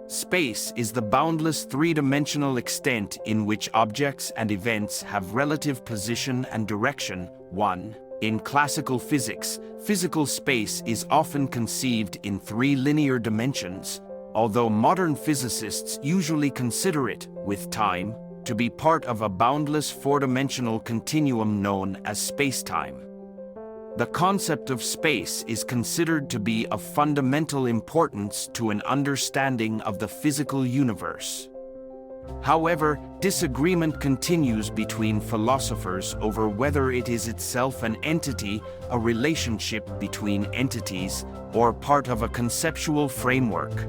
Space is the boundless three-dimensional extent in which objects and events have relative position and direction. 1. In classical physics, physical space is often conceived in three linear dimensions, although modern physicists usually consider it, with time, to be part of a boundless four-dimensional continuum known as spacetime. The concept of space is considered to be of fundamental importance to an understanding of the physical universe. However, disagreement continues between philosophers over whether it is itself an entity, a relationship between entities, or part of a conceptual framework.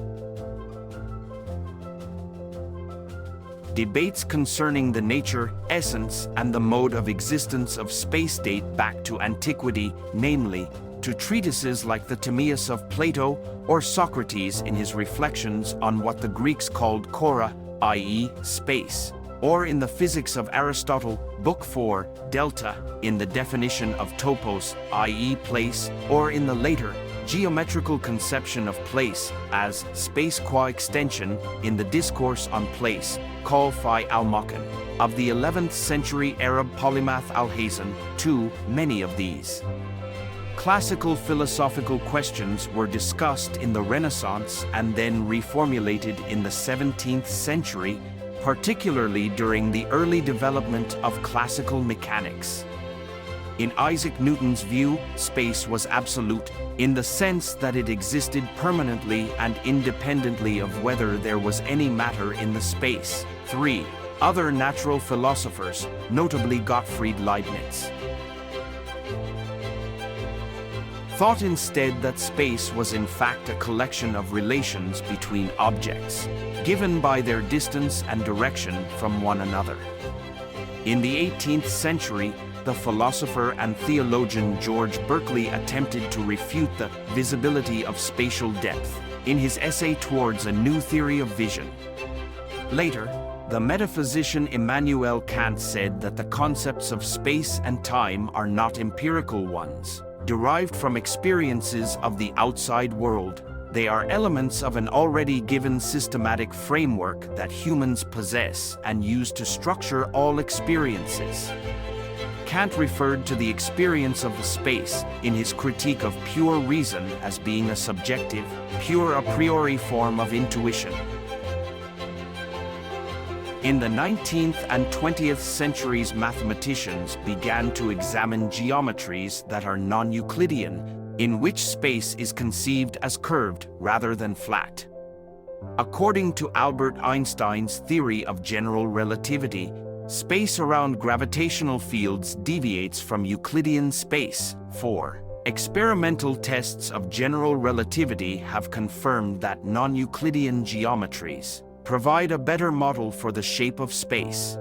Debates concerning the nature, essence, and the mode of existence of space date back to antiquity, namely, to treatises like the Timaeus of Plato or Socrates in his reflections on what the Greeks called chora, i.e., space, or in the Physics of Aristotle, Book 4, Delta, in the definition of topos, i.e., place, or in the later, geometrical conception of place as space qua extension in the Discourse on Place, Call fi al-Makan, of the 11th century Arab polymath Al-Hasan. Many of these classical philosophical questions were discussed in the Renaissance and then reformulated in the 17th century, particularly during the early development of classical mechanics. In Isaac Newton's view, space was absolute, in the sense that it existed permanently and independently of whether there was any matter in the space. 3. Other natural philosophers, notably Gottfried Leibniz, thought instead that space was in fact a collection of relations between objects, given by their distance and direction from one another. In the 18th century, the philosopher and theologian George Berkeley attempted to refute the visibility of spatial depth in his essay Towards a New Theory of Vision. Later, the metaphysician Immanuel Kant said that the concepts of space and time are not empirical ones, derived from experiences of the outside world. They are elements of an already given systematic framework that humans possess and use to structure all experiences. Kant referred to the experience of the space in his critique of pure reason as being a subjective, pure a priori form of intuition. In the 19th and 20th centuries, mathematicians began to examine geometries that are non-Euclidean, in which space is conceived as curved rather than flat. According to Albert Einstein's theory of general relativity, space around gravitational fields deviates from Euclidean space. 4. Experimental tests of general relativity have confirmed that non-Euclidean geometries provide a better model for the shape of space.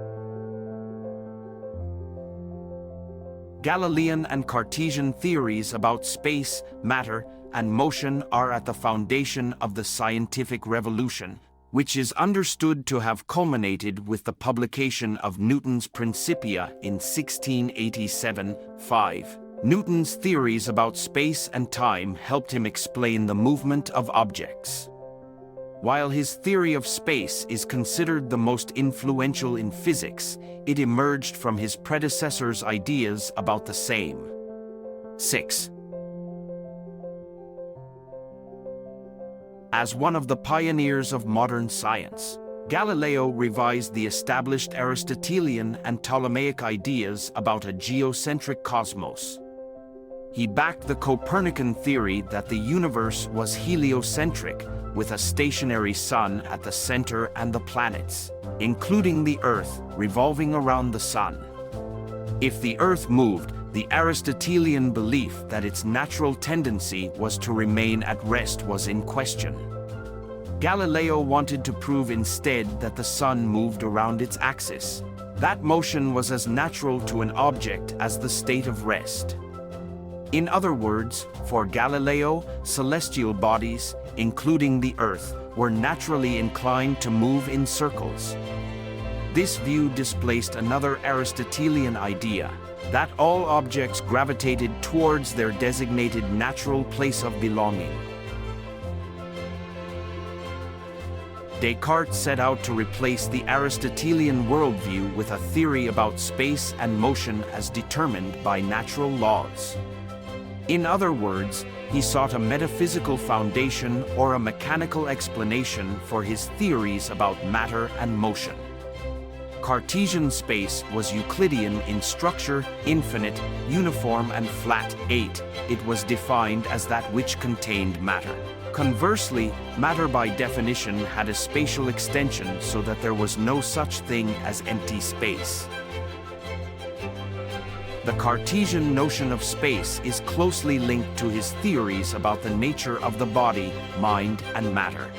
Galilean and Cartesian theories about space, matter, and motion are at the foundation of the scientific revolution, which is understood to have culminated with the publication of Newton's Principia in 1687. 5. Newton's theories about space and time helped him explain the movement of objects. While his theory of space is considered the most influential in physics, it emerged from his predecessor's ideas about the same. 6. As one of the pioneers of modern science, Galileo revised the established Aristotelian and Ptolemaic ideas about a geocentric cosmos. He backed the Copernican theory that the universe was heliocentric, with a stationary sun at the center and the planets, including the Earth, revolving around the sun. If the Earth moved, the Aristotelian belief that its natural tendency was to remain at rest was in question. Galileo wanted to prove instead that the sun moved around its axis. That motion was as natural to an object as the state of rest. In other words, for Galileo, celestial bodies, including the Earth, were naturally inclined to move in circles. This view displaced another Aristotelian idea, that all objects gravitated towards their designated natural place of belonging. Descartes set out to replace the Aristotelian worldview with a theory about space and motion as determined by natural laws. In other words, he sought a metaphysical foundation or a mechanical explanation for his theories about matter and motion. Cartesian space was Euclidean in structure, infinite, uniform and flat. 8. It was defined as that which contained matter. Conversely, matter by definition had a spatial extension so that there was no such thing as empty space. The Cartesian notion of space is closely linked to his theories about the nature of the body, mind, and matter.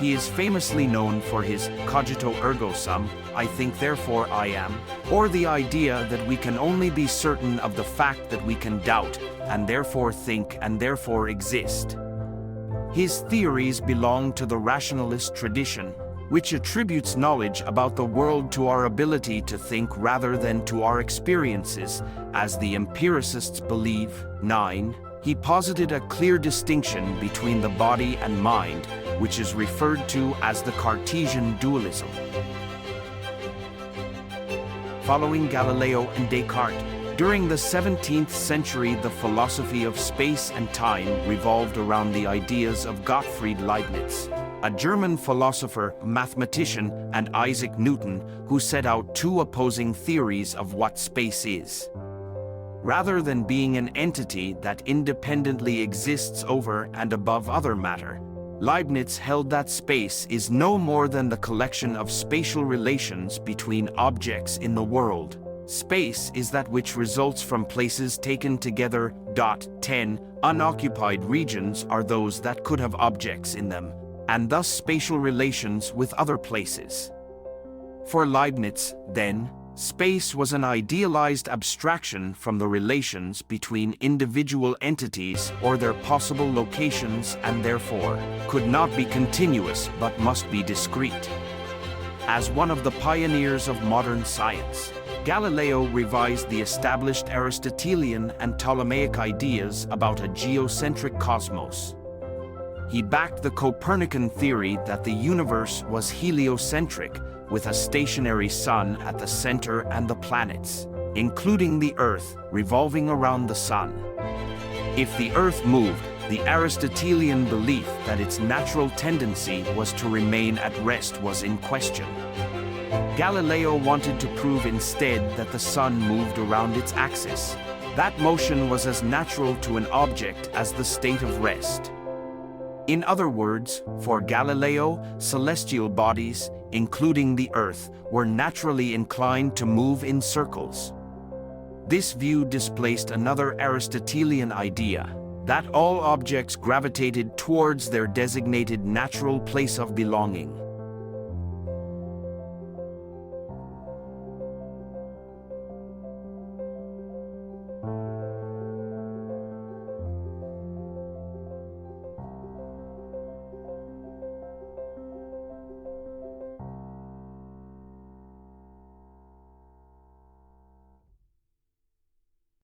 He is famously known for his cogito ergo sum, I think therefore I am, or the idea that we can only be certain of the fact that we can doubt, and therefore think and therefore exist. His theories belong to the rationalist tradition, which attributes knowledge about the world to our ability to think rather than to our experiences, as the empiricists believe. 9. He posited a clear distinction between the body and mind, which is referred to as the Cartesian dualism. Following Galileo and Descartes, during the 17th century the philosophy of space and time revolved around the ideas of Gottfried Leibniz, a German philosopher, mathematician, and Isaac Newton, who set out two opposing theories of what space is. Rather than being an entity that independently exists over and above other matter, Leibniz held that space is no more than the collection of spatial relations between objects in the world. Space is that which results from places taken together. 10. Unoccupied regions are those that could have objects in them, and thus spatial relations with other places. For Leibniz, then, space was an idealized abstraction from the relations between individual entities or their possible locations and therefore could not be continuous but must be discrete. As one of the pioneers of modern science, Galileo revised the established Aristotelian and Ptolemaic ideas about a geocentric cosmos. He backed the Copernican theory that the universe was heliocentric, with a stationary sun at the center and the planets, including the Earth, revolving around the sun. If the Earth moved, the Aristotelian belief that its natural tendency was to remain at rest was in question. Galileo wanted to prove instead that the sun moved around its axis. That motion was as natural to an object as the state of rest. In other words, for Galileo, celestial bodies, including the Earth, were naturally inclined to move in circles. This view displaced another Aristotelian idea, that all objects gravitated towards their designated natural place of belonging.